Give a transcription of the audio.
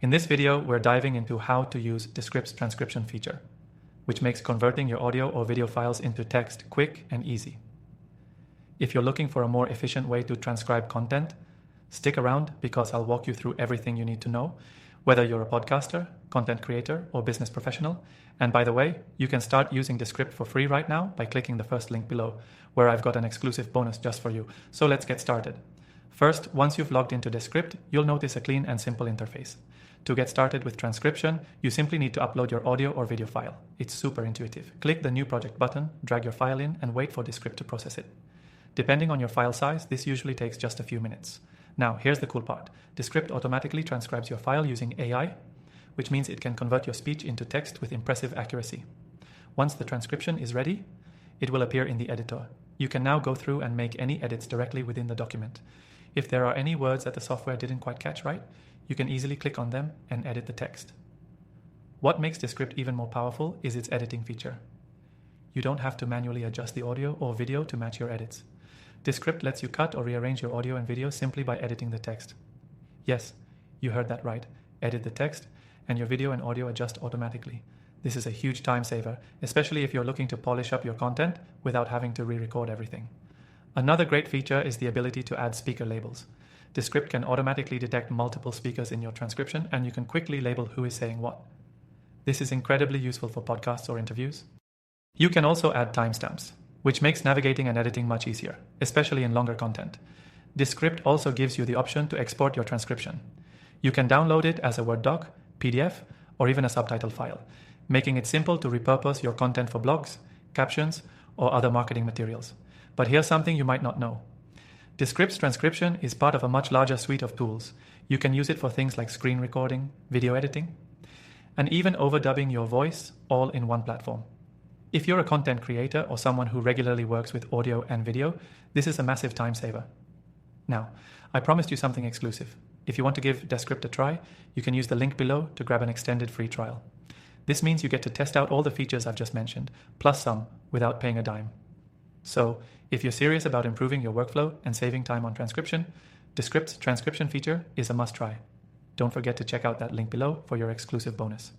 In this video, we're diving into how to use Descript's transcription feature, which makes converting your audio or video files into text quick and easy. If you're looking for a more efficient way to transcribe content, stick around because I'll walk you through everything you need to know, whether you're a podcaster, content creator, or business professional. And by the way, you can start using Descript for free right now by clicking the first link below, where I've got an exclusive bonus just for you. So let's get started. First, once you've logged into Descript, you'll notice a clean and simple interface. To get started with transcription, you simply need to upload your audio or video file. It's super intuitive. Click the New Project button, drag your file in, and wait for Descript to process it. Depending on your file size, this usually takes just a few minutes. Now, here's the cool part. Descript automatically transcribes your file using AI, which means it can convert your speech into text with impressive accuracy. Once the transcription is ready, it will appear in the editor. You can now go through and make any edits directly within the document. If there are any words that the software didn't quite catch right, you can easily click on them and edit the text. What makes Descript even more powerful is its editing feature. You don't have to manually adjust the audio or video to match your edits. Descript lets you cut or rearrange your audio and video simply by editing the text. Yes, you heard that right. Edit the text, and your video and audio adjust automatically. This is a huge time saver, especially if you're looking to polish up your content without having to re-record everything. Another great feature is the ability to add speaker labels. Descript can automatically detect multiple speakers in your transcription, and you can quickly label who is saying what. This is incredibly useful for podcasts or interviews. You can also add timestamps, which makes navigating and editing much easier, especially in longer content. Descript also gives you the option to export your transcription. You can download it as a Word doc, PDF, or even a subtitle file, making it simple to repurpose your content for blogs, captions, or other marketing materials. But here's something you might not know. Descript's transcription is part of a much larger suite of tools. You can use it for things like screen recording, video editing, and even overdubbing your voice, all in one platform. If you're a content creator or someone who regularly works with audio and video, this is a massive time saver. Now, I promised you something exclusive. If you want to give Descript a try, you can use the link below to grab an extended free trial. This means you get to test out all the features I've just mentioned, plus some, without paying a dime. So, if you're serious about improving your workflow and saving time on transcription, Descript's transcription feature is a must-try. Don't forget to check out that link below for your exclusive bonus.